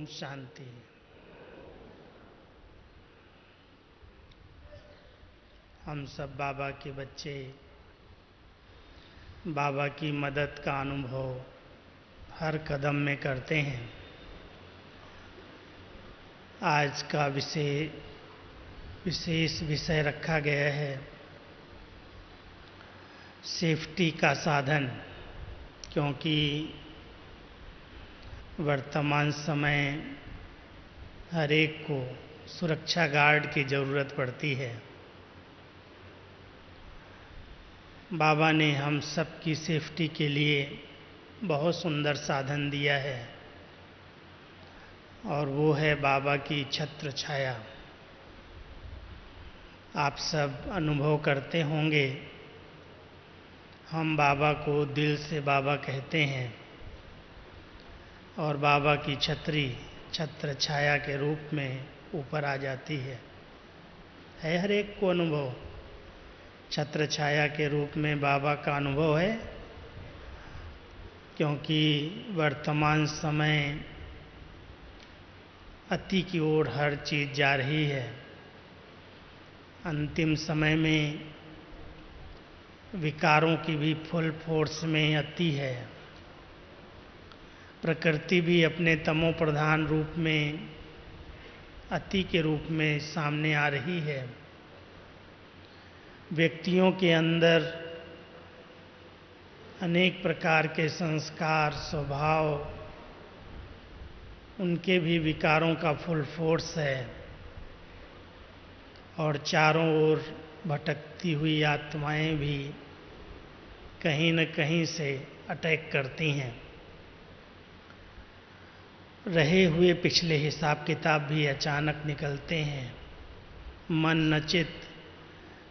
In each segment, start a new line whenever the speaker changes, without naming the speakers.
शांति। हम सब बाबा के बच्चे, बाबा की मदद का अनुभव हर कदम में करते हैं। आज का विशेष विषय रखा गया है सेफ्टी का साधन, क्योंकि वर्तमान समय हर एक को सुरक्षा गार्ड की ज़रूरत पड़ती है। बाबा ने हम सब की सेफ्टी के लिए बहुत सुंदर साधन दिया है और वो है बाबा की छत्र छाया। आप सब अनुभव करते होंगे, हम बाबा को दिल से बाबा कहते हैं और बाबा की छतरी छत्र छाया के रूप में ऊपर आ जाती है हर एक को अनुभव। छत्र छाया के रूप में बाबा का अनुभव है, क्योंकि वर्तमान समय अति की ओर हर चीज़ जा रही है। अंतिम समय में विकारों की भी फुल फोर्स में अति है। प्रकृति भी अपने तमो प्रधान रूप में अति के रूप में सामने आ रही है। व्यक्तियों के अंदर अनेक प्रकार के संस्कार, स्वभाव, उनके भी विकारों का फुल फोर्स है और चारों ओर भटकती हुई आत्माएं भी कहीं न कहीं से अटैक करती हैं। रहे हुए पिछले हिसाब किताब भी अचानक निकलते हैं। मन नचित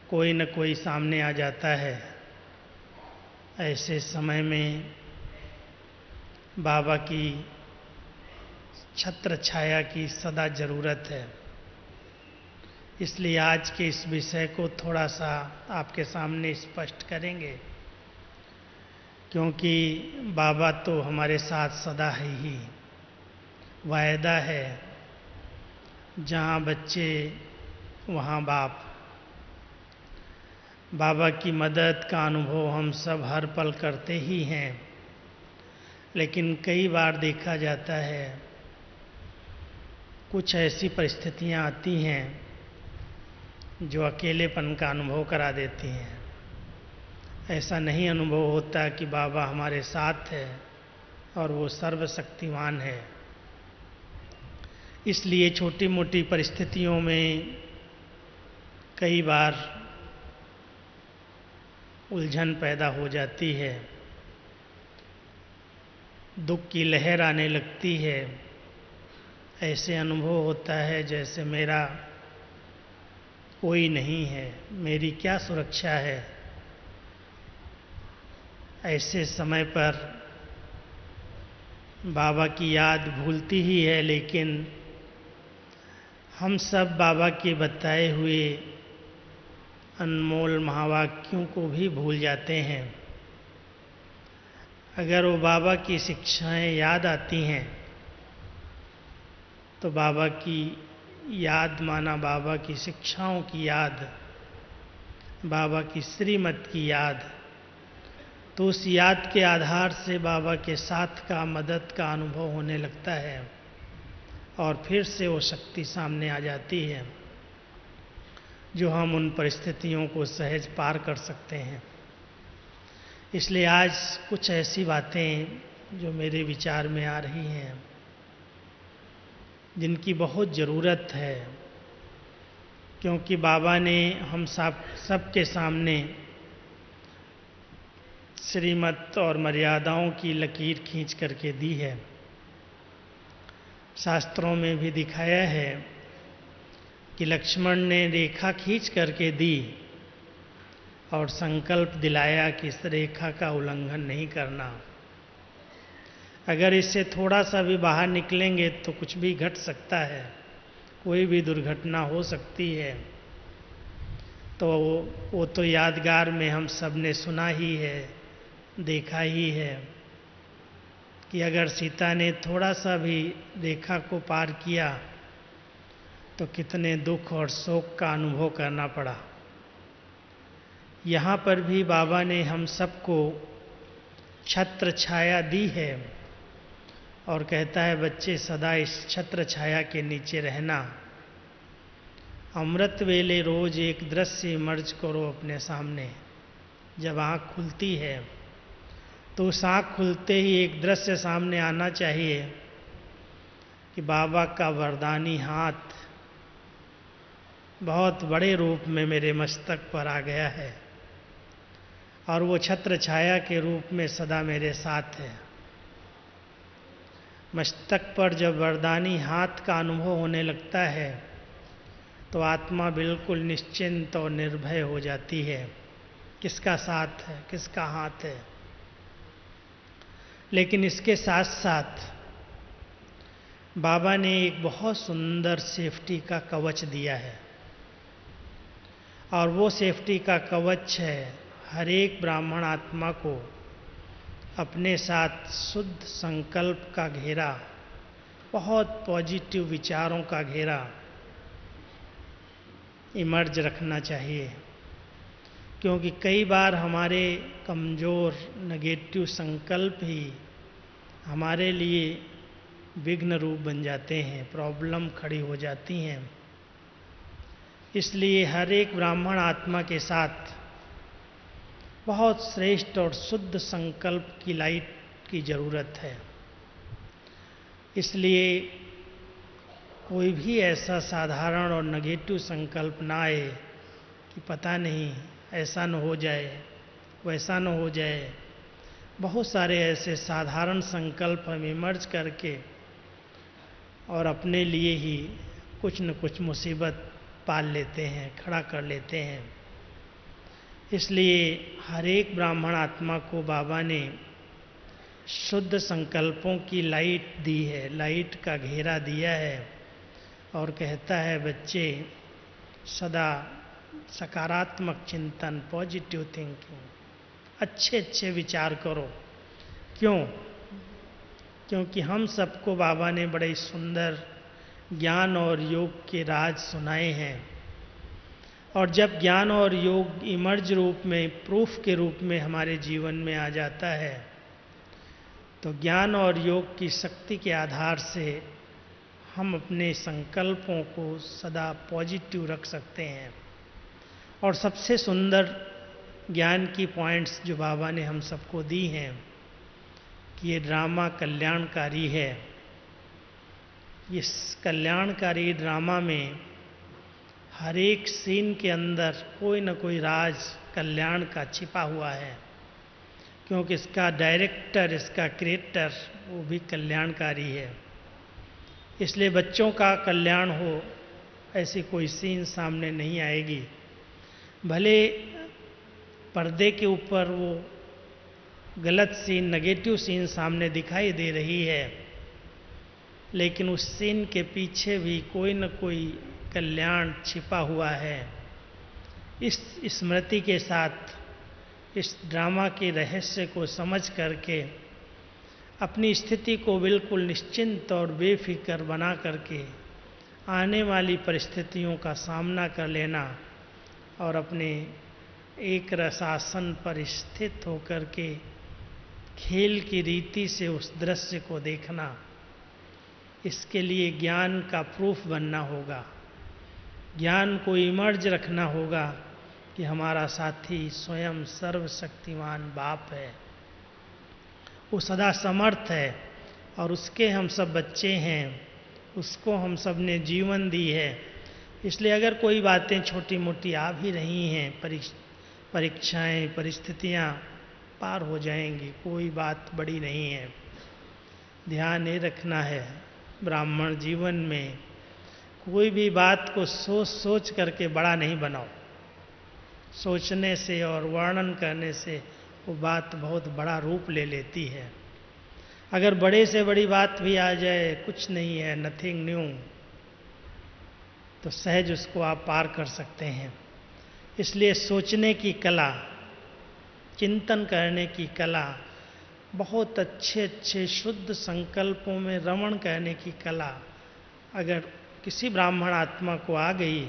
कोई न कोई सामने आ जाता है। ऐसे समय में बाबा की छत्र छाया की सदा ज़रूरत है। इसलिए आज के इस विषय को थोड़ा सा आपके सामने स्पष्ट करेंगे, क्योंकि बाबा तो हमारे साथ सदा है ही। वायदा है, जहाँ बच्चे वहाँ बाप। बाबा की मदद का अनुभव हम सब हर पल करते ही हैं, लेकिन कई बार देखा जाता है कुछ ऐसी परिस्थितियाँ आती हैं जो अकेलेपन का अनुभव करा देती हैं। ऐसा नहीं अनुभव होता कि बाबा हमारे साथ है और वो सर्वशक्तिमान है। इसलिए छोटी मोटी परिस्थितियों में कई बार उलझन पैदा हो जाती है, दुख की लहर आने लगती है। ऐसे अनुभव होता है जैसे मेरा कोई नहीं है, मेरी क्या सुरक्षा है। ऐसे समय पर बाबा की याद भूलती ही है, लेकिन हम सब बाबा के बताए हुए अनमोल महावाक्यों को भी भूल जाते हैं। अगर वो बाबा की शिक्षाएं याद आती हैं तो बाबा की याद माना बाबा की शिक्षाओं की याद, बाबा की श्रीमत की याद, तो उस याद के आधार से बाबा के साथ का मदद का अनुभव होने लगता है और फिर से वो शक्ति सामने आ जाती है जो हम उन परिस्थितियों को सहज पार कर सकते हैं। इसलिए आज कुछ ऐसी बातें जो मेरे विचार में आ रही हैं, जिनकी बहुत ज़रूरत है, क्योंकि बाबा ने हम सबके सामने श्रीमत और मर्यादाओं की लकीर खींच करके दी है। शास्त्रों में भी दिखाया है कि लक्ष्मण ने रेखा खींच करके दी और संकल्प दिलाया कि इस रेखा का उल्लंघन नहीं करना। अगर इससे थोड़ा सा भी बाहर निकलेंगे तो कुछ भी घट सकता है, कोई भी दुर्घटना हो सकती है। तो वो तो यादगार में हम सब ने सुना ही है, देखा ही है कि अगर सीता ने थोड़ा सा भी रेखा को पार किया तो कितने दुख और शोक का अनुभव करना पड़ा। यहाँ पर भी बाबा ने हम सबको छत्र छाया दी है और कहता है बच्चे सदा इस छत्र छाया के नीचे रहना। अमृत वेले रोज एक दृश्य इमर्ज करो अपने सामने। जब आँख खुलती है तो उस आँख खुलते ही एक दृश्य सामने आना चाहिए कि बाबा का वरदानी हाथ बहुत बड़े रूप में मेरे मस्तक पर आ गया है और वो छत्र छाया के रूप में सदा मेरे साथ है। मस्तक पर जब वरदानी हाथ का अनुभव होने लगता है तो आत्मा बिल्कुल निश्चिंत और निर्भय हो जाती है। किसका साथ है, किसका हाथ है। लेकिन इसके साथ साथ बाबा ने एक बहुत सुंदर सेफ्टी का कवच दिया है और वो सेफ्टी का कवच है हर एक ब्राह्मण आत्मा को अपने साथ शुद्ध संकल्प का घेरा, बहुत पॉजिटिव विचारों का घेरा इमर्ज रखना चाहिए। क्योंकि कई बार हमारे कमज़ोर नेगेटिव संकल्प ही हमारे लिए विघ्न रूप बन जाते हैं, प्रॉब्लम खड़ी हो जाती हैं। इसलिए हर एक ब्राह्मण आत्मा के साथ बहुत श्रेष्ठ और शुद्ध संकल्प की लाइट की ज़रूरत है। इसलिए कोई भी ऐसा साधारण और नेगेटिव संकल्प ना आए कि पता नहीं ऐसा न हो जाए, वैसा न हो जाए। बहुत सारे ऐसे साधारण संकल्प हम इमर्ज करके और अपने लिए ही कुछ न कुछ मुसीबत पाल लेते हैं, खड़ा कर लेते हैं। इसलिए हर एक ब्राह्मण आत्मा को बाबा ने शुद्ध संकल्पों की लाइट दी है, लाइट का घेरा दिया है और कहता है बच्चे सदा सकारात्मक चिंतन, पॉजिटिव थिंकिंग, अच्छे अच्छे विचार करो। क्यों? क्योंकि हम सबको बाबा ने बड़े सुंदर ज्ञान और योग के राज सुनाए हैं और जब ज्ञान और योग इमर्ज रूप में, प्रूफ के रूप में हमारे जीवन में आ जाता है तो ज्ञान और योग की शक्ति के आधार से हम अपने संकल्पों को सदा पॉजिटिव रख सकते हैं। और सबसे सुंदर ज्ञान की पॉइंट्स जो बाबा ने हम सबको दी हैं कि ये ड्रामा कल्याणकारी है। इस कल्याणकारी ड्रामा में हर एक सीन के अंदर कोई न कोई राज कल्याण का छिपा हुआ है, क्योंकि इसका डायरेक्टर, इसका क्रिएटर वो भी कल्याणकारी है। इसलिए बच्चों का कल्याण हो ऐसी कोई सीन सामने नहीं आएगी। भले पर्दे के ऊपर वो गलत सीन, नेगेटिव सीन सामने दिखाई दे रही है, लेकिन उस सीन के पीछे भी कोई न कोई कल्याण छिपा हुआ है। इस स्मृति के साथ इस ड्रामा के रहस्य को समझ करके अपनी स्थिति को बिल्कुल निश्चिंत और बेफिक्र बना करके आने वाली परिस्थितियों का सामना कर लेना और अपने एक रसासन पर स्थित होकर के खेल की रीति से उस दृश्य को देखना, इसके लिए ज्ञान का प्रूफ बनना होगा। ज्ञान को इमर्ज रखना होगा कि हमारा साथी स्वयं सर्वशक्तिमान बाप है, वो सदा समर्थ है और उसके हम सब बच्चे हैं, उसको हम सब ने जीवन दी है। इसलिए अगर कोई बातें छोटी मोटी आ भी रही हैं, परीक्षाएं, परिस्थितियां पार हो जाएंगी, कोई बात बड़ी नहीं है। ध्यान ये रखना है ब्राह्मण जीवन में कोई भी बात को सोच सोच करके बड़ा नहीं बनाओ। सोचने से और वर्णन करने से वो बात बहुत बड़ा रूप ले लेती है। अगर बड़े से बड़ी बात भी आ जाए, कुछ नहीं है, नथिंग न्यू, तो सहज उसको आप पार कर सकते हैं। इसलिए सोचने की कला, चिंतन करने की कला, बहुत अच्छे अच्छे शुद्ध संकल्पों में रमण करने की कला अगर किसी ब्राह्मण आत्मा को आ गई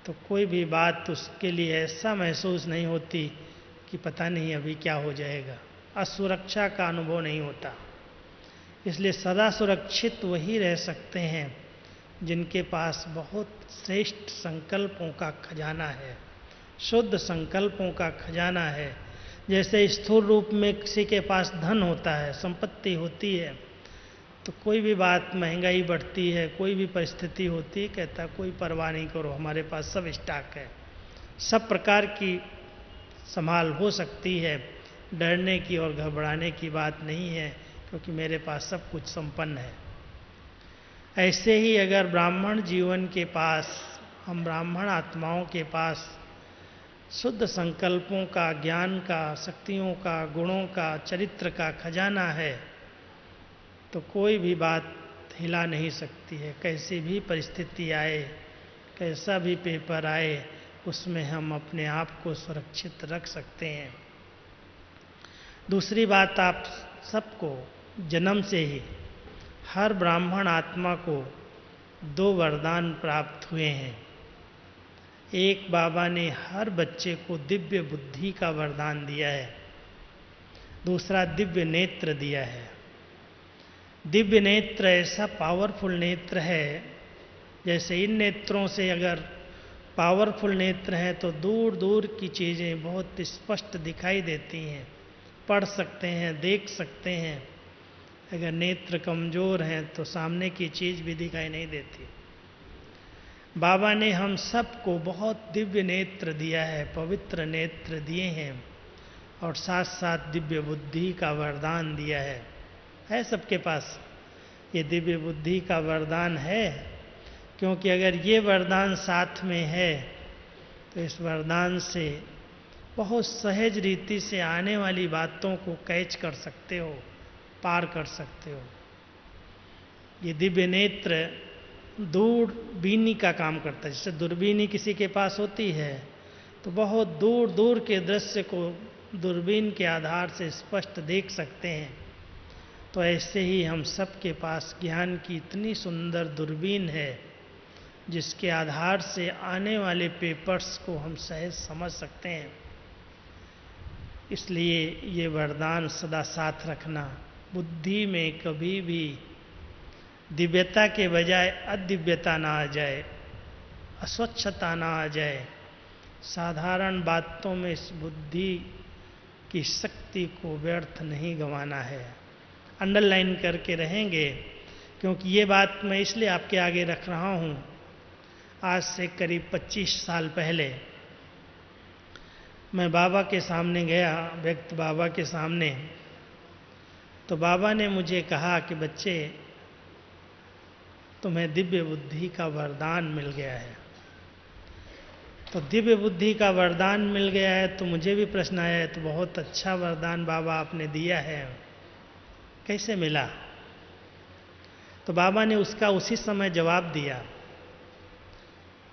तो कोई भी बात उसके लिए ऐसा महसूस नहीं होती कि पता नहीं अभी क्या हो जाएगा, असुरक्षा का अनुभव नहीं होता। इसलिए सदा सुरक्षित वही रह सकते हैं जिनके पास बहुत श्रेष्ठ संकल्पों का खजाना है, शुद्ध संकल्पों का खजाना है। जैसे स्थूल रूप में किसी के पास धन होता है, संपत्ति होती है, तो कोई भी बात, महंगाई बढ़ती है, कोई भी परिस्थिति होती है, कहता कोई परवाह नहीं करो, हमारे पास सब स्टॉक है, सब प्रकार की संभाल हो सकती है, डरने की और घबराने की बात नहीं है, क्योंकि मेरे पास सब कुछ संपन्न है। ऐसे ही अगर ब्राह्मण जीवन के पास, हम ब्राह्मण आत्माओं के पास शुद्ध संकल्पों का, ज्ञान का, शक्तियों का, गुणों का, चरित्र का खजाना है, तो कोई भी बात हिला नहीं सकती है। कैसी भी परिस्थिति आए, कैसा भी पेपर आए, उसमें हम अपने आप को सुरक्षित रख सकते हैं। दूसरी बात, आप सबको जन्म से ही हर ब्राह्मण आत्मा को 2 वरदान प्राप्त हुए हैं। एक, बाबा ने हर बच्चे को दिव्य बुद्धि का वरदान दिया है, दूसरा दिव्य नेत्र दिया है। दिव्य नेत्र ऐसा पावरफुल नेत्र है, जैसे इन नेत्रों से अगर पावरफुल नेत्र हैं तो दूर दूर की चीज़ें बहुत स्पष्ट दिखाई देती हैं, पढ़ सकते हैं, देख सकते हैं। अगर नेत्र कमज़ोर हैं तो सामने की चीज़ भी दिखाई नहीं देती। बाबा ने हम सबको बहुत दिव्य नेत्र दिया है, पवित्र नेत्र दिए हैं, और साथ साथ दिव्य बुद्धि का वरदान दिया है सबके पास। ये दिव्य बुद्धि का वरदान है, क्योंकि अगर ये वरदान साथ में है तो इस वरदान से बहुत सहज रीति से आने वाली बातों को कैच कर सकते हो, पार कर सकते हो। ये दिव्य नेत्र दूरबीनी का काम करता है। जैसे दूरबीनी किसी के पास होती है तो बहुत दूर दूर के दृश्य को दूरबीन के आधार से स्पष्ट देख सकते हैं, तो ऐसे ही हम सब के पास ज्ञान की इतनी सुंदर दूरबीन है जिसके आधार से आने वाले पेपर्स को हम सहज समझ सकते हैं। इसलिए ये वरदान सदा साथ रखना, बुद्धि में कभी भी दिव्यता के बजाय अदिव्यता ना आ जाए, अस्वच्छता ना आ जाए। साधारण बातों में इस बुद्धि की शक्ति को व्यर्थ नहीं गंवाना है। अंडरलाइन करके रहेंगे, क्योंकि ये बात मैं इसलिए आपके आगे रख रहा हूँ। आज से करीब 25 साल पहले मैं बाबा के सामने गया, व्यक्त बाबा के सामने, तो बाबा ने मुझे कहा कि बच्चे, तुम्हें दिव्य बुद्धि का वरदान मिल गया है। तो दिव्य बुद्धि का वरदान मिल गया है तो मुझे भी प्रश्न आया, तो बहुत अच्छा वरदान बाबा आपने दिया है, कैसे मिला? तो बाबा ने उसका उसी समय जवाब दिया।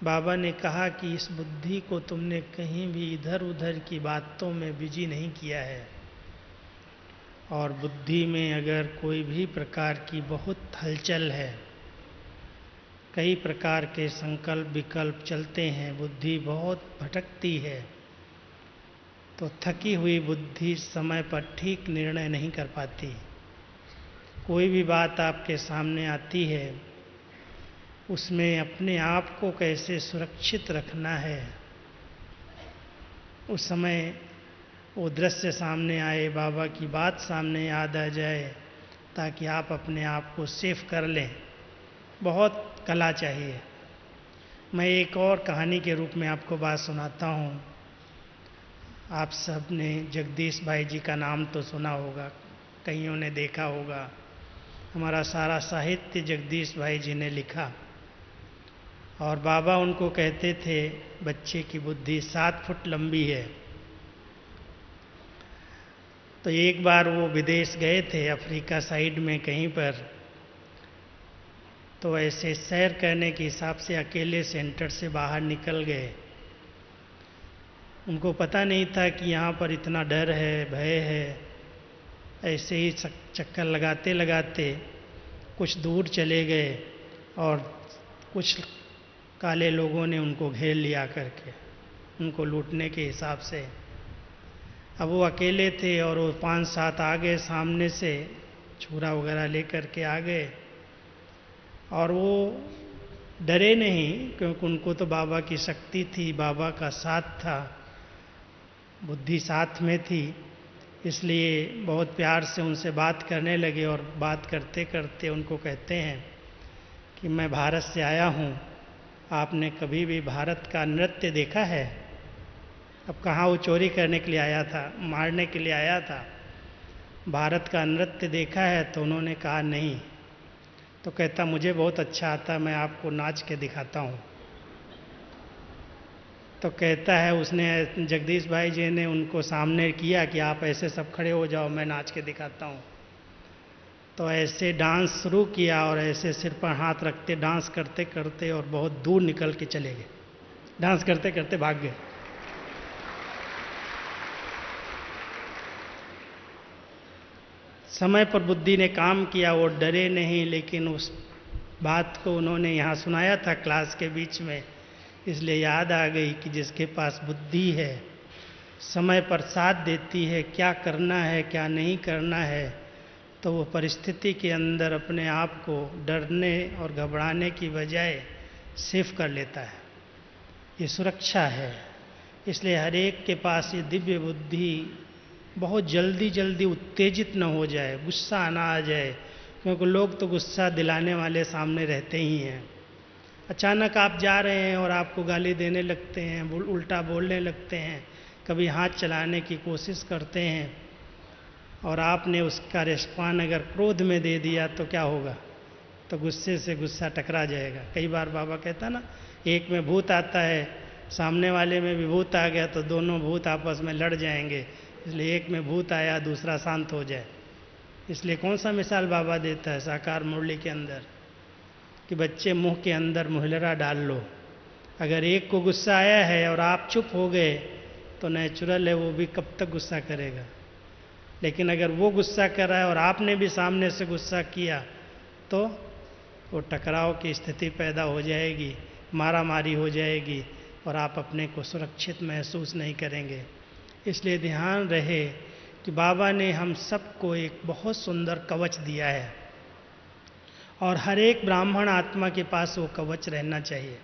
बाबा ने कहा कि इस बुद्धि को तुमने कहीं भी इधर उधर की बातों में बिजी नहीं किया है, और बुद्धि में अगर कोई भी प्रकार की बहुत हलचल है, कई प्रकार के संकल्प विकल्प चलते हैं, बुद्धि बहुत भटकती है, तो थकी हुई बुद्धि समय पर ठीक निर्णय नहीं कर पाती। कोई भी बात आपके सामने आती है, उसमें अपने आप को कैसे सुरक्षित रखना है, उस समय वो दृश्य सामने आए, बाबा की बात सामने याद आ जाए, ताकि आप अपने आप को सेफ कर लें। बहुत कला चाहिए। मैं एक और कहानी के रूप में आपको बात सुनाता हूँ। आप सब ने जगदीश भाई जी का नाम तो सुना होगा, कईयों ने देखा होगा। हमारा सारा साहित्य जगदीश भाई जी ने लिखा, और बाबा उनको कहते थे बच्चे की बुद्धि 7 फुट लंबी है। तो एक बार वो विदेश गए थे, अफ्रीका साइड में कहीं पर, तो ऐसे सैर करने के हिसाब से अकेले सेंटर से बाहर निकल गए। उनको पता नहीं था कि यहाँ पर इतना डर है, भय है, ऐसे ही चक्कर लगाते लगाते कुछ दूर चले गए और कुछ काले लोगों ने उनको घेर लिया करके, उनको लूटने के हिसाब से। अब वो अकेले थे और वो 5-7 आ गए सामने से, छुरा वगैरह लेकर के आ गए, और वो डरे नहीं क्योंकि उनको तो बाबा की शक्ति थी, बाबा का साथ था, बुद्धि साथ में थी, इसलिए बहुत प्यार से उनसे बात करने लगे। और बात करते करते उनको कहते हैं कि मैं भारत से आया हूँ, आपने कभी भी भारत का नृत्य देखा है? अब कहाँ वो चोरी करने के लिए आया था, मारने के लिए आया था, भारत का नृत्य देखा है? तो उन्होंने कहा नहीं। तो कहता मुझे बहुत अच्छा आता, मैं आपको नाच के दिखाता हूँ। तो कहता है उसने, जगदीश भाई जी ने उनको सामने किया कि आप ऐसे सब खड़े हो जाओ, मैं नाच के दिखाता हूँ। तो ऐसे डांस शुरू किया और ऐसे सिर पर हाथ रखते डांस करते करते और बहुत दूर निकल के चले गए, डांस करते करते भाग गए। समय पर बुद्धि ने काम किया, वो डरे नहीं, लेकिन उस बात को उन्होंने यहाँ सुनाया था क्लास के बीच में, इसलिए याद आ गई कि जिसके पास बुद्धि है, समय पर साथ देती है, क्या करना है क्या नहीं करना है, तो वो परिस्थिति के अंदर अपने आप को डरने और घबराने की बजाय सेफ कर लेता है। ये सुरक्षा है। इसलिए हर एक के पास ये दिव्य बुद्धि बहुत जल्दी जल्दी उत्तेजित न हो जाए, गुस्सा ना आ जाए, क्योंकि लोग तो गुस्सा दिलाने वाले सामने रहते ही हैं। अचानक आप जा रहे हैं और आपको गाली देने लगते हैं, उल्टा बोलने लगते हैं, कभी हाथ चलाने की कोशिश करते हैं, और आपने उसका रिस्पॉन्ड अगर क्रोध में दे दिया तो क्या होगा? तो गुस्से से गुस्सा टकरा जाएगा। कई बार बाबा कहता ना, एक में भूत आता है, सामने वाले में भी भूत आ गया तो दोनों भूत आपस में लड़ जाएंगे, इसलिए एक में भूत आया दूसरा शांत हो जाए। इसलिए कौन सा मिसाल बाबा देता है साकार मुरली के अंदर कि बच्चे मुंह के अंदर मुहलरा डाल लो, अगर एक को गुस्सा आया है और आप चुप हो गए तो नेचुरल है वो भी कब तक गुस्सा करेगा। लेकिन अगर वो गुस्सा कर रहा है और आपने भी सामने से गुस्सा किया तो वो टकराव की स्थिति पैदा हो जाएगी, मारा मारी हो जाएगी और आप अपने को सुरक्षित महसूस नहीं करेंगे। इसलिए ध्यान रहे कि बाबा ने हम सबको एक बहुत सुंदर कवच दिया है और हर एक ब्राह्मण आत्मा के पास वो कवच रहना चाहिए।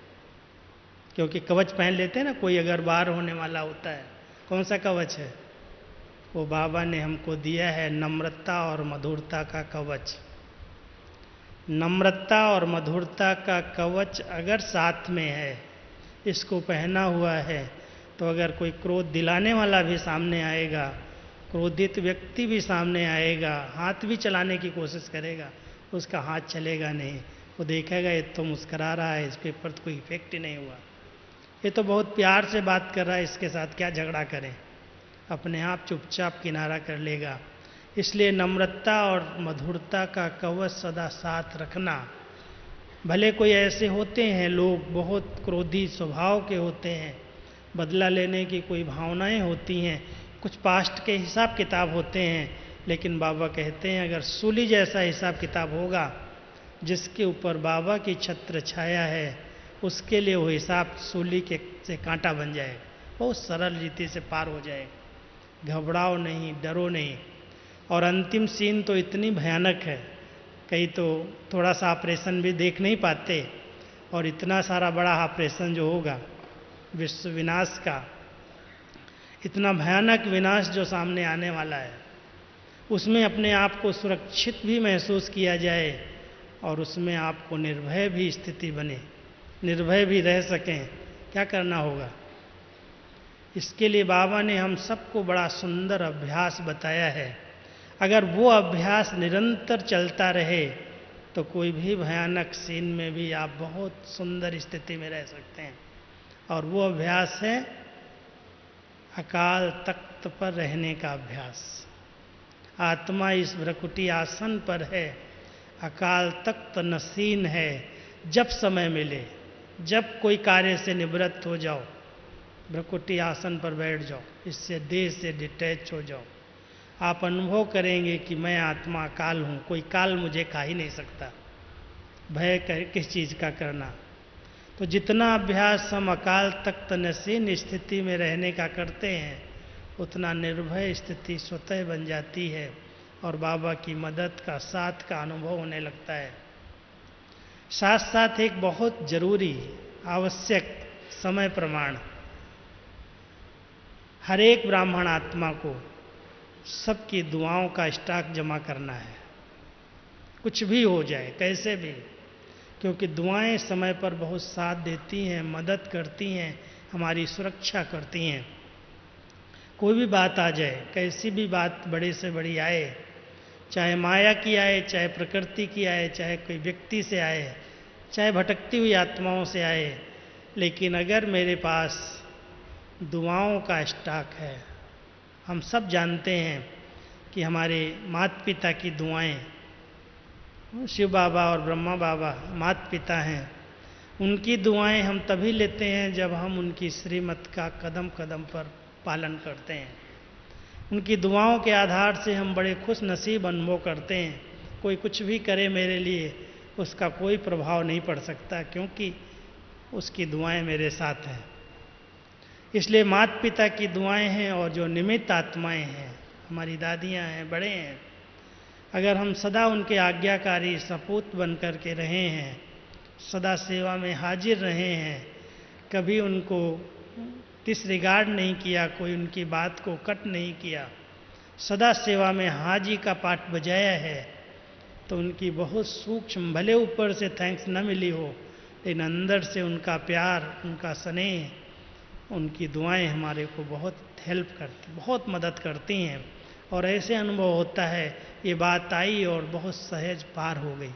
क्योंकि कवच पहन लेते हैं ना, कोई अगर बाहर होने वाला होता है, कौन सा कवच है? वो बाबा ने हमको दिया है नम्रता और मधुरता का कवच। नम्रता और मधुरता का कवच अगर साथ में है, इसको पहना हुआ है, तो अगर कोई क्रोध दिलाने वाला भी सामने आएगा, क्रोधित व्यक्ति भी सामने आएगा, हाथ भी चलाने की कोशिश करेगा, उसका हाथ चलेगा नहीं। वो देखेगा ये तो मुस्करा रहा है, इसके ऊपर तो कोई इफेक्ट ही नहीं हुआ, ये तो बहुत प्यार से बात कर रहा है, इसके साथ क्या झगड़ा करें, अपने आप चुपचाप किनारा कर लेगा। इसलिए नम्रता और मधुरता का कवच सदा साथ रखना। भले कोई ऐसे होते हैं लोग बहुत क्रोधी स्वभाव के होते हैं, बदला लेने की कोई भावनाएं होती हैं, कुछ पास्ट के हिसाब किताब होते हैं, लेकिन बाबा कहते हैं अगर सूली जैसा हिसाब किताब होगा, जिसके ऊपर बाबा की छत्र छाया है, उसके लिए वो हिसाब सूली के से कांटा बन जाएगा, बहुत सरल रीति से पार हो जाएगा। घबराओ नहीं, डरो नहीं। और अंतिम सीन तो इतनी भयानक है, कई तो थोड़ा सा ऑपरेशन भी देख नहीं पाते, और इतना सारा बड़ा ऑपरेशन जो होगा विश्व विनाश का, इतना भयानक विनाश जो सामने आने वाला है, उसमें अपने आप को सुरक्षित भी महसूस किया जाए और उसमें आपको निर्भय भी स्थिति बने, निर्भय भी रह सकें, क्या करना होगा? इसके लिए बाबा ने हम सबको बड़ा सुंदर अभ्यास बताया है। अगर वो अभ्यास निरंतर चलता रहे तो कोई भी भयानक सीन में भी आप बहुत सुंदर स्थिति में रह सकते हैं। और वो अभ्यास है अकाल तख्त पर रहने का अभ्यास। आत्मा इस भ्रकुटी आसन पर है, अकाल तख्त नसीन है, जब समय मिले, जब कोई कार्य से निवृत्त हो जाओ, भ्रकुटी आसन पर बैठ जाओ, इससे देह से डिटैच हो जाओ। आप अनुभव करेंगे कि मैं आत्मा काल हूँ, कोई काल मुझे खा ही नहीं सकता। भय किस चीज़ का करना। तो जितना अभ्यास हम अकाल तख्त नसीन स्थिति में रहने का करते हैं, उतना निर्भय स्थिति स्वतः बन जाती है और बाबा की मदद का साथ का अनुभव होने लगता है। साथ साथ एक बहुत जरूरी आवश्यक समय प्रमाण, हर एक ब्राह्मण आत्मा को सबकी दुआओं का स्टॉक जमा करना है, कुछ भी हो जाए, कैसे भी, क्योंकि दुआएं समय पर बहुत साथ देती हैं, मदद करती हैं, हमारी सुरक्षा करती हैं। कोई भी बात आ जाए, कैसी भी बात बड़े से बड़ी आए, चाहे माया की आए, चाहे प्रकृति की आए, चाहे कोई व्यक्ति से आए, चाहे भटकती हुई आत्माओं से आए, लेकिन अगर मेरे पास दुआओं का स्टॉक है। हम सब जानते हैं कि हमारे माता पिता की दुआएं, शिव बाबा और ब्रह्मा बाबा माता पिता हैं, उनकी दुआएं हम तभी लेते हैं जब हम उनकी श्रीमत का कदम कदम पर पालन करते हैं। उनकी दुआओं के आधार से हम बड़े खुश नसीब अनुभव करते हैं। कोई कुछ भी करे मेरे लिए, उसका कोई प्रभाव नहीं पड़ सकता, क्योंकि उसकी दुआएं मेरे साथ हैं। इसलिए माता पिता की दुआएं हैं, और जो निमित्त आत्माएं हैं, हमारी दादियां हैं, बड़े हैं, अगर हम सदा उनके आज्ञाकारी सपूत बन कर के रहे हैं, सदा सेवा में हाजिर रहे हैं, कभी उनको डिसरिगार्ड नहीं किया, कोई उनकी बात को कट नहीं किया, सदा सेवा में हाजी का पाठ बजाया है, तो उनकी बहुत सूक्ष्म, भले ऊपर से थैंक्स न मिली हो, लेकिन अंदर से उनका प्यार, उनका स्नेह, उनकी दुआएं हमारे को बहुत हेल्प करती, बहुत मदद करती हैं। और ऐसे अनुभव होता है, ये बात आई और बहुत सहज पार हो गई,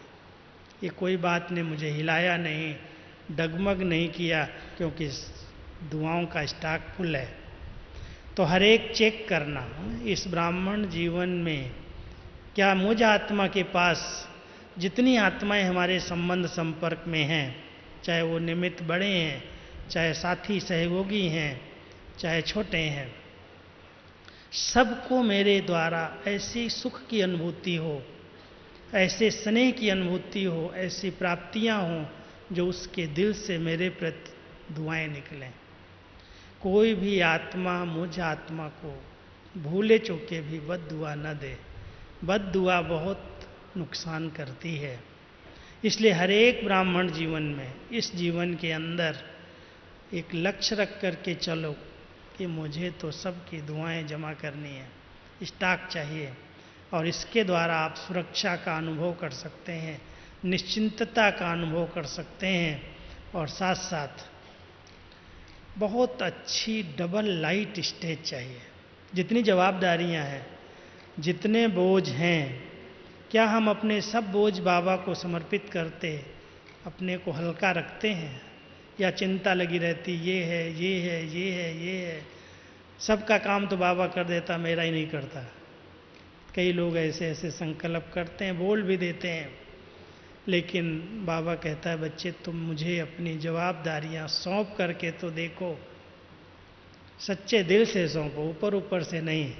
ये कोई बात ने मुझे हिलाया नहीं, डगमग नहीं किया, क्योंकि दुआओं का स्टॉक फुल है। तो हर एक चेक करना, इस ब्राह्मण जीवन में क्या मुझ आत्मा के पास जितनी आत्माएं हमारे संबंध संपर्क में हैं, चाहे वो निमित्त बड़े हैं, चाहे साथी सहयोगी हैं, चाहे छोटे हैं, सबको मेरे द्वारा ऐसी सुख की अनुभूति हो, ऐसे स्नेह की अनुभूति हो, ऐसी प्राप्तियां हों जो उसके दिल से मेरे प्रति दुआएं निकलें। कोई भी आत्मा मुझ आत्मा को भूले चूके भी बद दुआ न दे। बद दुआ बहुत नुकसान करती है। इसलिए हर एक ब्राह्मण जीवन में, इस जीवन के अंदर एक लक्ष्य रख करके चलो कि मुझे तो सबकी दुआएं जमा करनी है, स्टॉक चाहिए, और इसके द्वारा आप सुरक्षा का अनुभव कर सकते हैं, निश्चिंतता का अनुभव कर सकते हैं, और साथ साथ बहुत अच्छी डबल लाइट स्टेज चाहिए। जितनी जवाबदारियां हैं, जितने बोझ हैं, क्या हम अपने सब बोझ बाबा को समर्पित करते, अपने को हल्का रखते हैं, या चिंता लगी रहती, ये है, ये है, ये है, ये है, सबका काम तो बाबा कर देता, मेरा ही नहीं करता। कई लोग ऐसे ऐसे संकल्प करते हैं, बोल भी देते हैं, लेकिन बाबा कहता है, बच्चे तुम मुझे अपनी जवाबदारियां सौंप करके तो देखो, सच्चे दिल से सौंपो, ऊपर ऊपर से नहीं।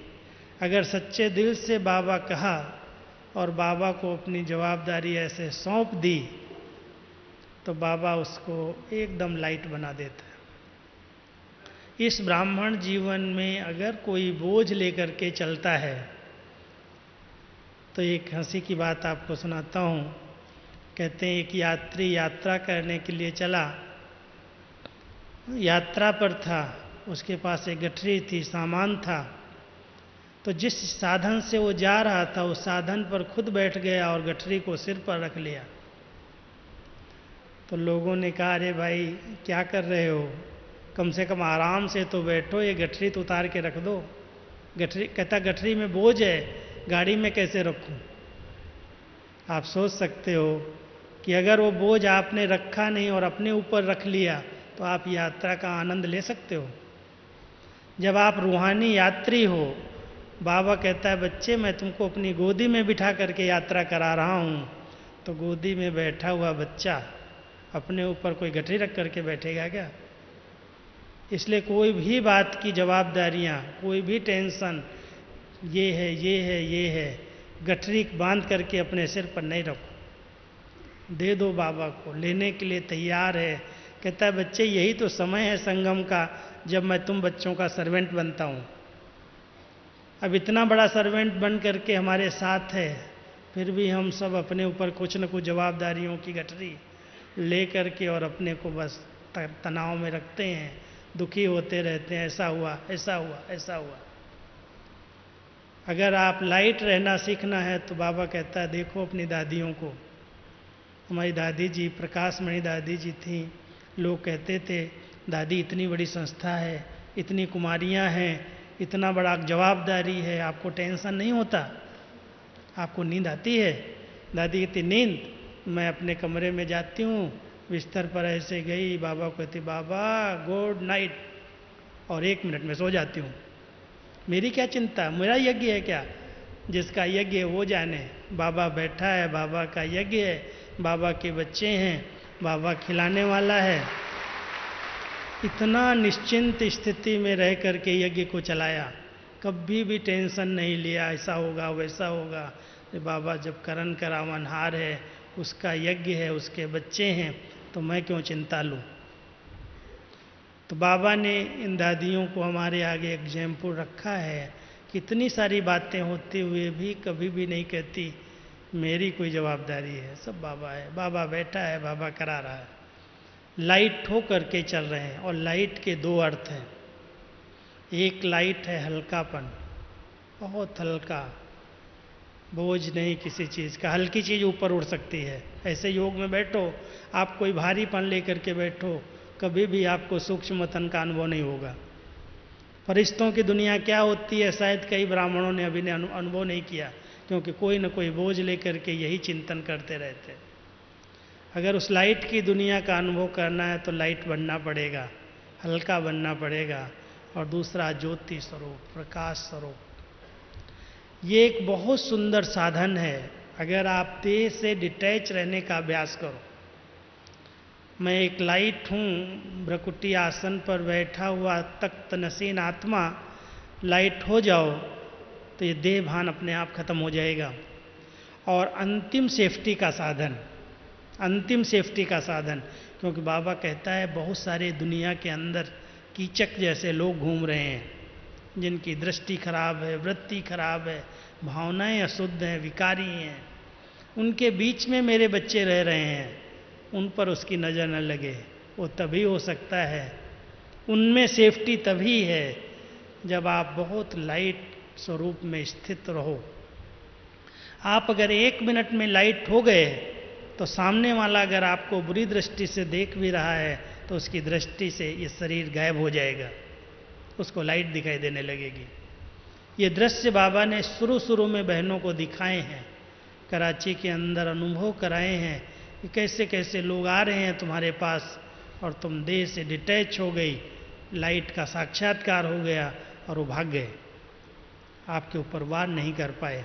अगर सच्चे दिल से बाबा कहा और बाबा को अपनी जवाबदारी ऐसे सौंप दी, तो बाबा उसको एकदम लाइट बना देता है। इस ब्राह्मण जीवन में अगर कोई बोझ लेकर के चलता है, तो एक हंसी की बात आपको सुनाता हूँ। कहते हैं एक यात्री यात्रा करने के लिए चला, यात्रा पर था, उसके पास एक गठरी थी, सामान था, तो जिस साधन से वो जा रहा था उस साधन पर खुद बैठ गया और गठरी को सिर पर रख लिया। तो लोगों ने कहा, अरे भाई क्या कर रहे हो, कम से कम आराम से तो बैठो, ये गठरी तो उतार के रख दो। गठरी कहता, गठरी में बोझ है, गाड़ी में कैसे रखूं। आप सोच सकते हो कि अगर वो बोझ आपने रखा नहीं और अपने ऊपर रख लिया, तो आप यात्रा का आनंद ले सकते हो। जब आप रूहानी यात्री हो, बाबा कहता है, बच्चे मैं तुमको अपनी गोदी में बिठा करके यात्रा करा रहा हूँ, तो गोदी में बैठा हुआ बच्चा अपने ऊपर कोई गठरी रख करके बैठेगा क्या। इसलिए कोई भी बात की जवाबदारियाँ, कोई भी टेंशन, ये है, ये है, ये है, गठरी बांध करके अपने सिर पर नहीं रखो, दे दो बाबा को, लेने के लिए तैयार है। कहता है बच्चे यही तो समय है संगम का जब मैं तुम बच्चों का सर्वेंट बनता हूँ। अब इतना बड़ा सर्वेंट बन करके हमारे साथ है, फिर भी हम सब अपने ऊपर कुछ न कुछ जवाबदारियों की गठरी ले करके और अपने को बस तनाव में रखते हैं, दुखी होते रहते हैं, ऐसा हुआ, ऐसा हुआ, ऐसा हुआ। अगर आप लाइट रहना सीखना है तो बाबा कहता है देखो अपनी दादियों को। हमारी दादी जी, प्रकाशमणि दादी जी थी, लोग कहते थे दादी इतनी बड़ी संस्था है, इतनी कुमारियाँ हैं, इतना बड़ा जवाबदारी है, आपको टेंशन नहीं होता, आपको नींद आती है? दादी कहती नींद, मैं अपने कमरे में जाती हूँ, बिस्तर पर ऐसे गई, बाबा को कहती बाबा गुड नाइट, और 1 मिनट में सो जाती हूँ। मेरी क्या चिंता, मेरा यज्ञ है क्या? जिसका यज्ञ है वो जाने। बाबा बैठा है, बाबा का यज्ञ है, बाबा के बच्चे हैं, बाबा खिलाने वाला है। इतना निश्चिंत स्थिति में रह करके यज्ञ को चलाया, कभी भी टेंशन नहीं लिया ऐसा होगा वैसा होगा। बाबा जब करण करावनहार है, उसका यज्ञ है, उसके बच्चे हैं, तो मैं क्यों चिंता लूँ। तो बाबा ने इन दादियों को हमारे आगे एग्जाम्पल रखा है। कितनी सारी बातें होते हुए भी कभी भी नहीं कहती मेरी कोई जवाबदारी है, सब बाबा है, बाबा बैठा है, बाबा करा रहा है। लाइट हो करके चल रहे हैं, और लाइट के 2 अर्थ हैं। एक लाइट है हल्कापन, बहुत हल्का, बोझ नहीं किसी चीज़ का, हल्की चीज़ ऊपर उड़ सकती है। ऐसे योग में बैठो, आप कोई भारीपन लेकर के बैठो, कभी भी आपको सूक्ष्म मतन का अनुभव नहीं होगा। फरिश्तों की दुनिया क्या होती है शायद कई ब्राह्मणों ने अभी अनुभव नहीं किया, क्योंकि कोई न कोई बोझ लेकर के यही चिंतन करते रहते। अगर उस लाइट की दुनिया का अनुभव करना है तो लाइट बनना पड़ेगा, हल्का बनना पड़ेगा। और दूसरा ज्योति स्वरूप, प्रकाश स्वरूप, ये एक बहुत सुंदर साधन है। अगर आप देह से डिटैच रहने का अभ्यास करो, मैं एक लाइट हूँ, भ्रकुटी आसन पर बैठा हुआ तख्त नसीन आत्मा, लाइट हो जाओ तो ये देह भान अपने आप खत्म हो जाएगा। और अंतिम सेफ्टी का साधन, अंतिम सेफ्टी का साधन, क्योंकि बाबा कहता है बहुत सारे दुनिया के अंदर कीचक जैसे लोग घूम रहे हैं, जिनकी दृष्टि खराब है, वृत्ति खराब है, भावनाएं अशुद्ध हैं, विकारी हैं, उनके बीच में मेरे बच्चे रह रहे हैं, उन पर उसकी नज़र न लगे। वो तभी हो सकता है, उनमें सेफ्टी तभी है जब आप बहुत लाइट स्वरूप में स्थित रहो। आप अगर 1 मिनट में लाइट हो गए तो सामने वाला अगर आपको बुरी दृष्टि से देख भी रहा है तो उसकी दृष्टि से ये शरीर गायब हो जाएगा, उसको लाइट दिखाई देने लगेगी। ये दृश्य बाबा ने शुरू में बहनों को दिखाए हैं, कराची के अंदर अनुभव कराए हैं कि कैसे कैसे लोग आ रहे हैं तुम्हारे पास और तुम देह से डिटैच हो गई, लाइट का साक्षात्कार हो गया और वो भाग गए, आपके ऊपर वार नहीं कर पाए।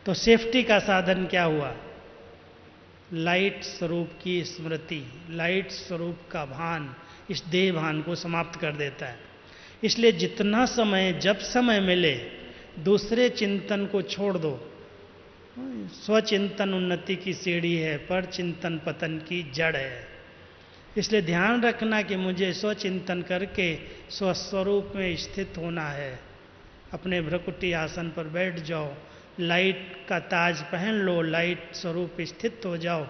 तो सेफ्टी का साधन क्या हुआ? लाइट स्वरूप की स्मृति, लाइट स्वरूप का भान इस देह भान को समाप्त कर देता है। इसलिए जितना समय, जब समय मिले, दूसरे चिंतन को छोड़ दो। स्वचिंतन उन्नति की सीढ़ी है, पर चिंतन पतन की जड़ है। इसलिए ध्यान रखना कि मुझे स्वचिंतन करके स्वस्वरूप में स्थित होना है। अपने भ्रकुटी आसन पर बैठ जाओ, लाइट का ताज पहन लो, लाइट स्वरूप स्थित हो जाओ,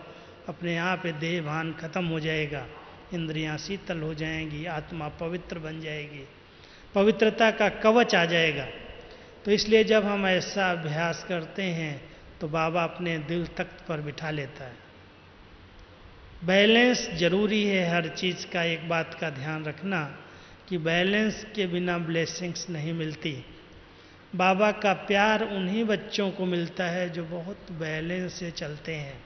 अपने आप देह भान खत्म हो जाएगा, इंद्रियां शीतल हो जाएंगी, आत्मा पवित्र बन जाएगी, पवित्रता का कवच आ जाएगा। तो इसलिए जब हम ऐसा अभ्यास करते हैं तो बाबा अपने दिल तख्त पर बिठा लेता है। बैलेंस जरूरी है हर चीज़ का। एक बात का ध्यान रखना कि बैलेंस के बिना ब्लेसिंग्स नहीं मिलती। बाबा का प्यार उन्हीं बच्चों को मिलता है जो बहुत बैलेंस से चलते हैं।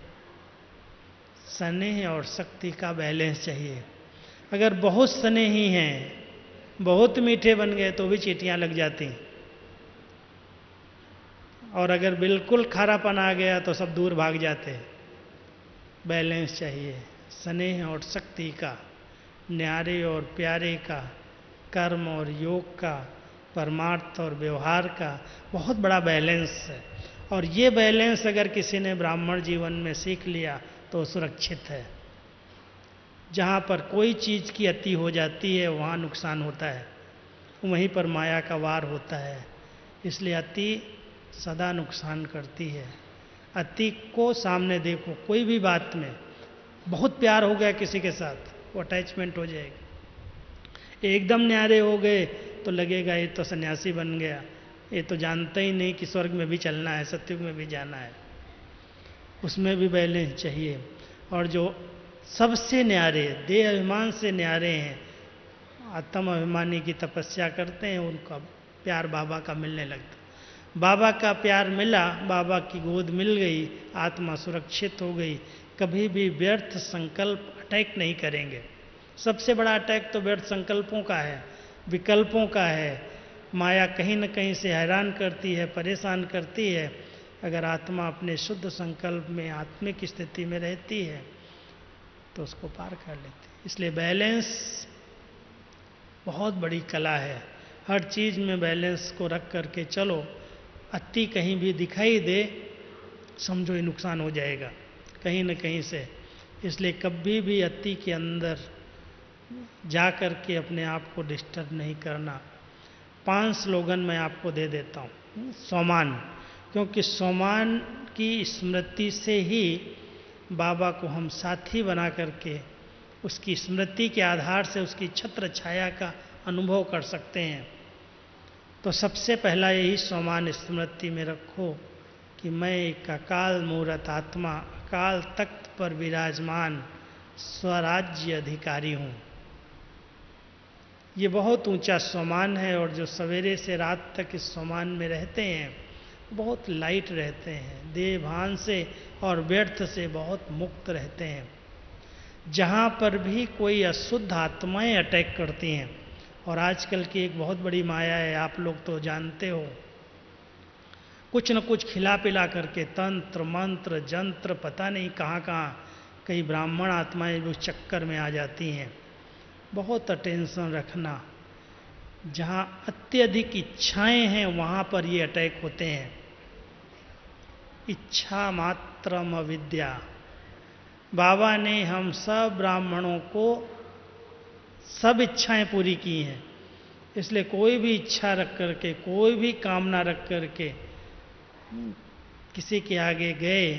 स्नेह और शक्ति का बैलेंस चाहिए। अगर बहुत स्नेही हैं, बहुत मीठे बन गए तो भी चींटियां लग जाती, और अगर बिल्कुल खारापन आ गया तो सब दूर भाग जाते। बैलेंस चाहिए, स्नेह और शक्ति का, न्यारे और प्यारे का, कर्म और योग का, परमार्थ और व्यवहार का बहुत बड़ा बैलेंस है। और ये बैलेंस अगर किसी ने ब्राह्मण जीवन में सीख लिया तो सुरक्षित है। जहाँ पर कोई चीज़ की अति हो जाती है वहाँ नुकसान होता है, वहीं पर माया का वार होता है। इसलिए अति सदा नुकसान करती है। अति को सामने देखो, कोई भी बात में बहुत प्यार हो गया किसी के साथ, वो अटैचमेंट हो जाएगी। एकदम न्यारे हो गए तो लगेगा ये तो सन्यासी बन गया, ये तो जानता ही नहीं कि स्वर्ग में भी चलना है, सत्युग में भी जाना है। उसमें भी बैलेंस चाहिए। और जो सबसे न्यारे, देह अभिमान से न्यारे हैं, आत्म अभिमानी की तपस्या करते हैं, उनका प्यार बाबा का मिलने लगता। बाबा का प्यार मिला, बाबा की गोद मिल गई, आत्मा सुरक्षित हो गई। कभी भी व्यर्थ संकल्प अटैक नहीं करेंगे। सबसे बड़ा अटैक तो व्यर्थ संकल्पों का है, विकल्पों का है। माया कहीं न कहीं से हैरान करती है, परेशान करती है। अगर आत्मा अपने शुद्ध संकल्प में आत्मिक स्थिति में रहती है तो उसको पार कर लेती है। इसलिए बैलेंस बहुत बड़ी कला है। हर चीज़ में बैलेंस को रख करके चलो। अति कहीं भी दिखाई दे, समझो ये नुकसान हो जाएगा कहीं न कहीं से। इसलिए कभी भी अति के अंदर जा कर के अपने आप को डिस्टर्ब नहीं करना। 5 स्लोगन मैं आपको दे देता हूँ। सोमान, क्योंकि सोमान की स्मृति से ही बाबा को हम साथी बना करके उसकी स्मृति के आधार से उसकी छत्र छाया का अनुभव कर सकते हैं। तो सबसे पहला यही सोमान स्मृति में रखो कि मैं एक अकाल मूरत आत्मा, अकाल तख्त पर विराजमान स्वराज्य अधिकारी हूँ। ये बहुत ऊंचा सोमान है। और जो सवेरे से रात तक इस सोमान में रहते हैं बहुत लाइट रहते हैं, देह भान से और व्यर्थ से बहुत मुक्त रहते हैं। जहाँ पर भी कोई अशुद्ध आत्माएं अटैक करती हैं, और आजकल की एक बहुत बड़ी माया है, आप लोग तो जानते हो, कुछ न कुछ खिला पिला करके तंत्र मंत्र जंत्र पता नहीं कहाँ कहाँ कई ब्राह्मण आत्माएं उस चक्कर में आ जाती हैं। बहुत अटेंशन रखना। जहाँ अत्यधिक इच्छाएं हैं वहाँ पर ये अटैक होते हैं। इच्छा मात्रम अविद्या। बाबा ने हम सब ब्राह्मणों को सब इच्छाएं पूरी की हैं। इसलिए कोई भी इच्छा रख करके, कोई भी कामना रख करके किसी के आगे गए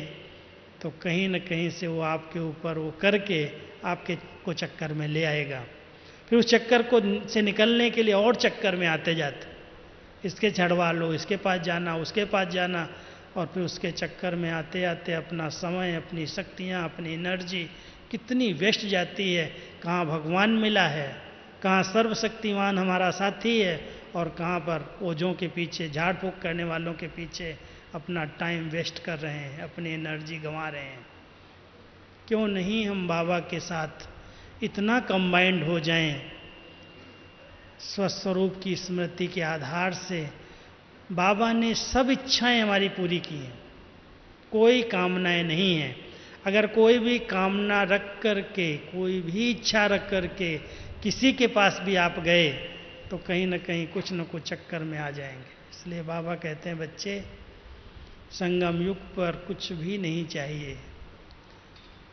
तो कहीं न कहीं से वो आपके ऊपर वो करके आपके को चक्कर में ले आएगा। फिर उस चक्कर को से निकलने के लिए और चक्कर में आते जाते, इसके छड़वा लो, इसके पास जाना, उसके पास जाना, और फिर उसके चक्कर में आते आते अपना समय, अपनी शक्तियाँ, अपनी एनर्जी कितनी वेस्ट जाती है। कहाँ भगवान मिला है, कहाँ सर्वशक्तिमान हमारा साथी है, और कहाँ पर ओझों के पीछे, झाड़ फूँक करने वालों के पीछे अपना टाइम वेस्ट कर रहे हैं, अपनी एनर्जी गंवा रहे हैं। क्यों नहीं हम बाबा के साथ इतना कंबाइंड हो जाएं, स्वस्वरूप की स्मृति के आधार से। बाबा ने सब इच्छाएं हमारी पूरी की हैं, कोई कामनाएं नहीं हैं। अगर कोई भी कामना रख करके, कोई भी इच्छा रख करके किसी के पास भी आप गए तो कहीं न कहीं कुछ न कुछ चक्कर में आ जाएंगे। इसलिए बाबा कहते हैं, बच्चे संगम युग पर कुछ भी नहीं चाहिए,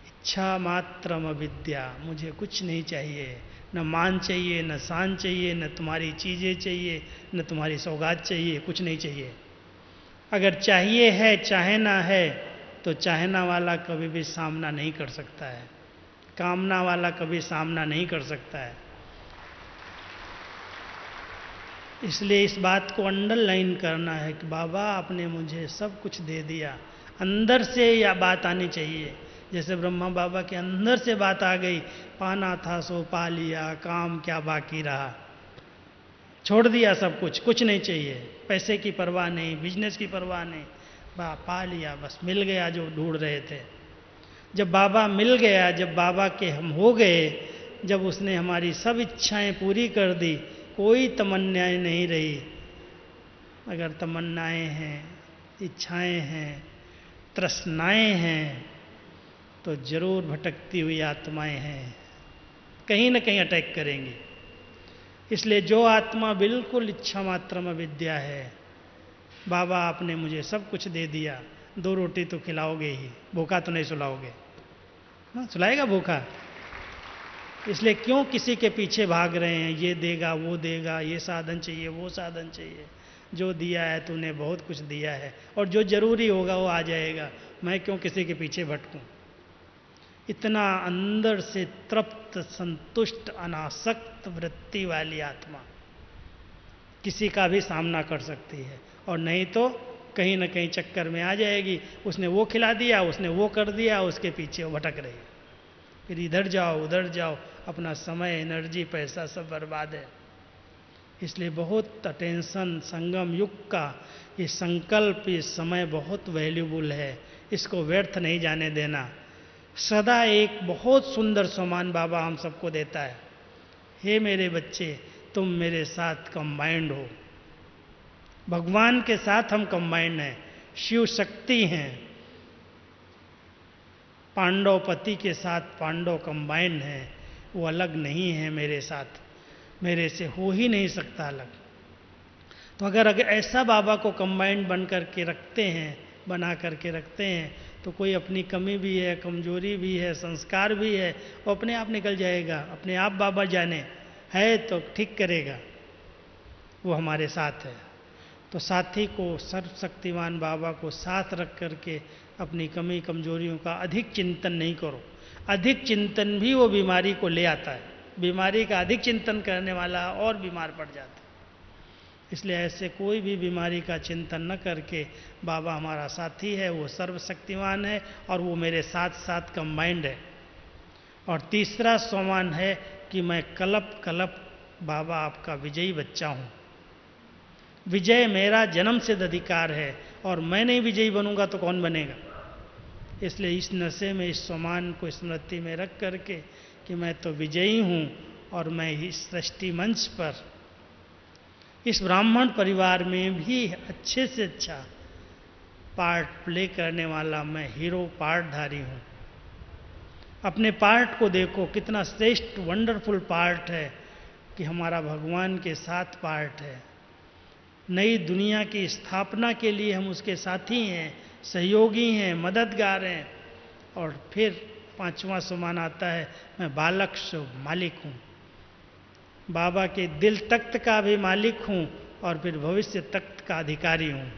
इच्छा मात्रम अविद्या। मुझे कुछ नहीं चाहिए, न मान चाहिए, न शान चाहिए, न तुम्हारी चीज़ें चाहिए, न तुम्हारी सौगात चाहिए, कुछ नहीं चाहिए। अगर चाहिए है, चाहना है, तो चाहना वाला कभी भी सामना नहीं कर सकता है, कामना वाला कभी सामना नहीं कर सकता है। इसलिए इस बात को अंडरलाइन करना है कि बाबा आपने मुझे सब कुछ दे दिया। अंदर से यह बात आनी चाहिए, जैसे ब्रह्मा बाबा के अंदर से बात आ गई, पाना था सो पा लिया, काम क्या बाकी रहा, छोड़ दिया सब कुछ, कुछ नहीं चाहिए, पैसे की परवाह नहीं, बिजनेस की परवाह नहीं, पा लिया, बस मिल गया जो ढूंढ रहे थे। जब बाबा मिल गया, जब बाबा के हम हो गए, जब उसने हमारी सब इच्छाएं पूरी कर दी, कोई तमन्नाएं नहीं रही। अगर तमन्नाएं हैं, इच्छाएं हैं, तृष्णाएं हैं, तो जरूर भटकती हुई आत्माएं हैं, कहीं न कहीं अटैक करेंगी। इसलिए जो आत्मा बिल्कुल इच्छा मात्र में विद्या है, बाबा आपने मुझे सब कुछ दे दिया, 2 रोटी तो खिलाओगे ही, भूखा तो नहीं सुलाओगे। हाँ, सुलाएगा भूखा? इसलिए क्यों किसी के पीछे भाग रहे हैं, ये देगा वो देगा, ये साधन चाहिए वो साधन चाहिए। जो दिया है तूने बहुत कुछ दिया है, और जो जरूरी होगा वो आ जाएगा, मैं क्यों किसी के पीछे भटकूं। इतना अंदर से तृप्त, संतुष्ट, अनासक्त वृत्ति वाली आत्मा किसी का भी सामना कर सकती है, और नहीं तो कहीं ना कहीं चक्कर में आ जाएगी। उसने वो खिला दिया, उसने वो कर दिया, उसके पीछे वो भटक रही है, फिर इधर जाओ उधर जाओ, अपना समय, एनर्जी, पैसा सब बर्बाद है। इसलिए बहुत अटेंशन, संगम युग का ये संकल्प, ये समय बहुत वैल्यूबल है, इसको व्यर्थ नहीं जाने देना। सदा एक बहुत सुंदर सम्मान बाबा हम सबको देता है, हे मेरे बच्चे तुम मेरे साथ कंबाइंड हो। भगवान के साथ हम कंबाइंड हैं, शिव शक्ति हैं, पांडव पति के साथ पांडव कंबाइंड हैं, वो अलग नहीं है मेरे साथ, मेरे से हो ही नहीं सकता अलग। तो अगर ऐसा बाबा को कंबाइंड बन करके रखते हैं, बना करके रखते हैं, तो कोई अपनी कमी भी है, कमजोरी भी है, संस्कार भी है, वो अपने आप निकल जाएगा। अपने आप बाबा जाने है तो ठीक करेगा, वो हमारे साथ है। तो साथी को, सर्वशक्तिमान बाबा को साथ रख करके अपनी कमी कमजोरियों का अधिक चिंतन नहीं करो। अधिक चिंतन भी वो बीमारी को ले आता है, बीमारी का अधिक चिंतन करने वाला और बीमार पड़ जाता है। इसलिए ऐसे कोई भी बीमारी का चिंतन न करके, बाबा हमारा साथी है, वो सर्वशक्तिमान है और वो मेरे साथ साथ कंबाइंड है। और तीसरा सम्मान है कि मैं कलप कलप बाबा आपका विजयी बच्चा हूँ। विजय मेरा जन्म सिद्ध अधिकार है, और मैं नहीं विजयी बनूंगा तो कौन बनेगा। इसलिए इस नशे में, इस सम्मान को स्मृति में रख करके कि मैं तो विजयी हूँ, और मैं इस सृष्टि मंच पर, इस ब्राह्मण परिवार में भी अच्छे से अच्छा पार्ट प्ले करने वाला मैं हीरो पार्टधारी हूँ। अपने पार्ट को देखो, कितना श्रेष्ठ वंडरफुल पार्ट है कि हमारा भगवान के साथ पार्ट है। नई दुनिया की स्थापना के लिए हम उसके साथी हैं, सहयोगी हैं, मददगार हैं। और फिर 5वां सम्मान आता है, मैं बालक शुभ मालिक हूँ, बाबा के दिल तख्त का भी मालिक हूँ, और फिर भविष्य तख्त का अधिकारी हूँ।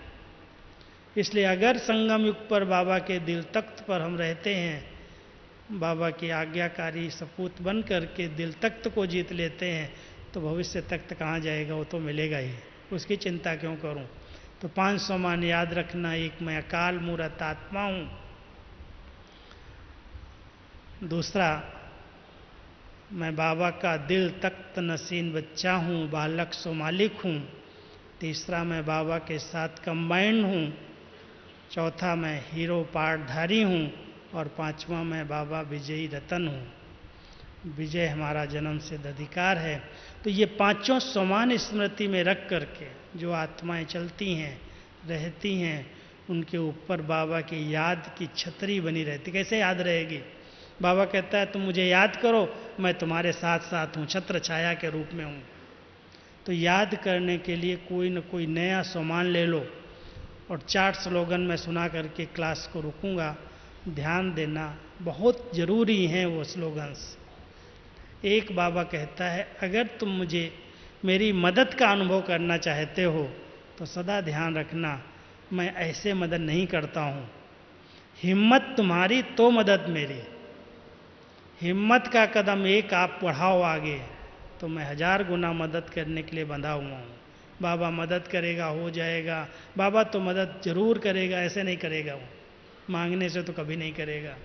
इसलिए अगर संगम युग पर बाबा के दिल तख्त पर हम रहते हैं, बाबा की आज्ञाकारी सपूत बन करके दिल तख्त को जीत लेते हैं, तो भविष्य तख्त कहाँ जाएगा, वो तो मिलेगा ही, उसकी चिंता क्यों करूं। तो 5 सम्मान याद रखना। एक, मैं अकाल मूर्त आत्मा हूं। दूसरा, मैं बाबा का दिल तख्त नसीन बच्चा हूं, बालक सो मालिक हूं। तीसरा, मैं बाबा के साथ कंबाइंड हूं। चौथा, मैं हीरो पार्टधारी हूं। और 5वां, मैं बाबा विजयी रतन हूं। विजय हमारा जन्म सिद्ध अधिकार है। तो ये 5 सम्मान स्मृति में रख करके जो आत्माएं चलती हैं, रहती हैं, उनके ऊपर बाबा की याद की छतरी बनी रहती। कैसे याद रहेगी? बाबा कहता है तुम मुझे याद करो, मैं तुम्हारे साथ साथ हूँ, छत्र छाया के रूप में हूँ। तो याद करने के लिए कोई न कोई नया सम्मान ले लो। और 4 स्लोगन मैं सुना करके क्लास को रुकूंगा। ध्यान देना, बहुत ज़रूरी हैं वो स्लोगन्स। एक, बाबा कहता है अगर तुम मुझे मेरी मदद का अनुभव करना चाहते हो तो सदा ध्यान रखना, मैं ऐसे मदद नहीं करता हूँ। हिम्मत तुम्हारी तो मदद मेरी। हिम्मत का कदम एक आप बढ़ाओ आगे, तो मैं 1000 गुना मदद करने के लिए बंधा हुआ हूँ। बाबा मदद करेगा, हो जाएगा। बाबा तो मदद जरूर करेगा, ऐसे नहीं करेगा वो, मांगने से तो कभी नहीं करेगा।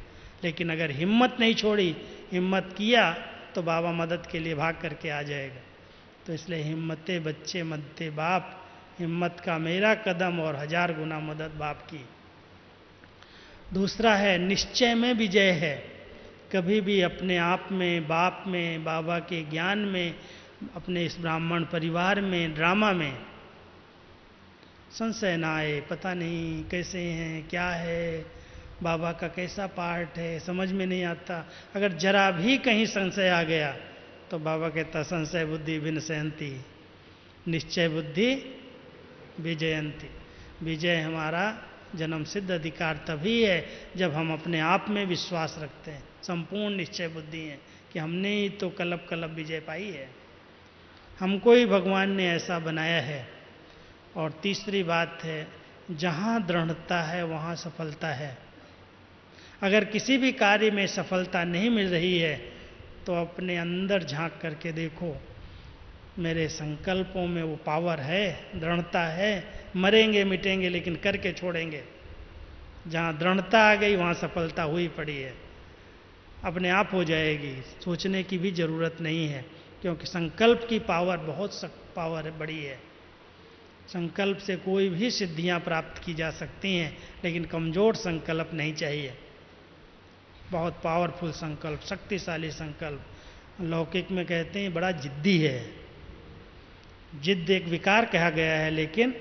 लेकिन अगर हिम्मत नहीं छोड़ी, हिम्मत किया, तो बाबा मदद के लिए भाग करके आ जाएगा। तो इसलिए हिम्मते बच्चे मदते बाप, हिम्मत का मेरा कदम और 1000 गुना मदद बाप की। दूसरा है, निश्चय में विजय है। कभी भी अपने आप में, बाप में, बाबा के ज्ञान में, अपने इस ब्राह्मण परिवार में, ड्रामा में संशय ना आए। पता नहीं कैसे हैं, क्या है, बाबा का कैसा पार्ट है, समझ में नहीं आता। अगर जरा भी कहीं संशय आ गया तो बाबा कहता संशय बुद्धि विनशयंती, निश्चय बुद्धि विजयंती। विजय हमारा जन्म सिद्ध अधिकार तभी है जब हम अपने आप में विश्वास रखते हैं, संपूर्ण निश्चय बुद्धि है कि हमने ही तो कलप कलप विजय पाई है, हमको ही भगवान ने ऐसा बनाया है। और तीसरी बात है, जहाँ दृढ़ता है वहाँ सफलता है। अगर किसी भी कार्य में सफलता नहीं मिल रही है तो अपने अंदर झांक करके देखो, मेरे संकल्पों में वो पावर है, दृढ़ता है, मरेंगे मिटेंगे लेकिन करके छोड़ेंगे। जहाँ दृढ़ता आ गई वहाँ सफलता हुई पड़ी है, अपने आप हो जाएगी, सोचने की भी ज़रूरत नहीं है, क्योंकि संकल्प की पावर बहुत पावर है, बड़ी है। संकल्प से कोई भी सिद्धियां प्राप्त की जा सकती हैं, लेकिन कमज़ोर संकल्प नहीं चाहिए। बहुत पावरफुल संकल्प, शक्तिशाली संकल्प। लौकिक में कहते हैं बड़ा जिद्दी है, जिद्द एक विकार कहा गया है, लेकिन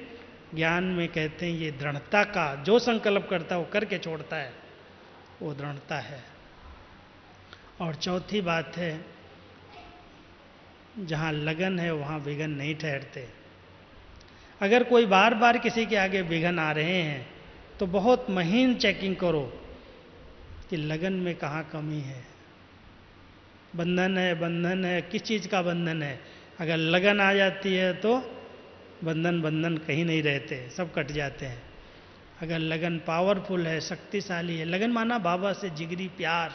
ज्ञान में कहते हैं ये दृढ़ता का, जो संकल्प करता है वो करके छोड़ता है, वो दृढ़ता है। और चौथी बात है, जहाँ लगन है वहाँ विघ्न नहीं ठहरते। अगर कोई बार बार किसी के आगे विघ्न आ रहे हैं तो बहुत महीन चेकिंग करो कि लगन में कहाँ कमी है। बंधन है, किस चीज़ का बंधन है? अगर लगन आ जाती है तो बंधन कहीं नहीं रहते, सब कट जाते हैं। अगर लगन पावरफुल है, शक्तिशाली है, लगन माना बाबा से जिगरी प्यार,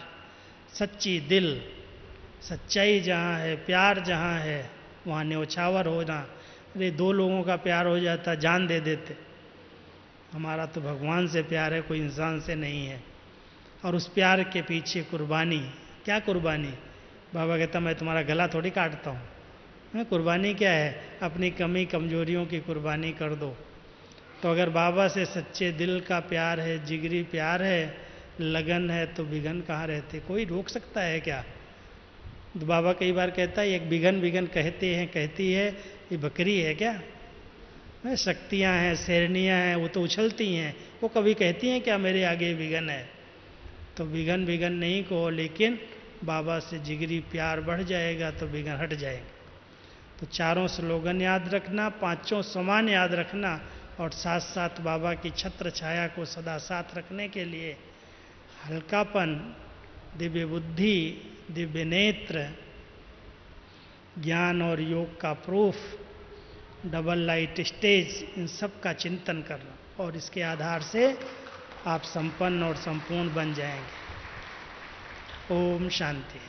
सच्ची दिल, सच्चाई जहाँ है, प्यार जहाँ है वहाँ न्यौछावर होना। अरे दो लोगों का प्यार हो जाता जान दे देते। हमारा तो भगवान से प्यार है, कोई इंसान से नहीं है। और उस प्यार के पीछे कुर्बानी, क्या कुर्बानी? बाबा कहता मैं तुम्हारा गला थोड़ी काटता हूँ। कुर्बानी क्या है? अपनी कमी कमजोरियों की कुर्बानी कर दो। तो अगर बाबा से सच्चे दिल का प्यार है, जिगरी प्यार है, लगन है, तो विघ्न कहाँ रहते? कोई रोक सकता है क्या? तो बाबा कई बार कहता है एक विघ्न कहती है ये बकरी है क्या? शक्तियाँ हैं, शेरनियाँ हैं, वो तो उछलती हैं, वो कभी कहती हैं क्या मेरे आगे विघ्न है? तो विघ्न नहीं कहो, लेकिन बाबा से जिगरी प्यार बढ़ जाएगा तो विघ्न हट जाएगा। तो चारों स्लोगन याद रखना, पांचों समान याद रखना, और साथ साथ बाबा की छत्र छाया को सदा साथ रखने के लिए हल्कापन, दिव्य बुद्धि, दिव्य नेत्र, ज्ञान और योग का प्रूफ, डबल लाइट स्टेज, इन सब का चिंतन करना, और इसके आधार से आप संपन्न और संपूर्ण बन जाएंगे। ओम शांति।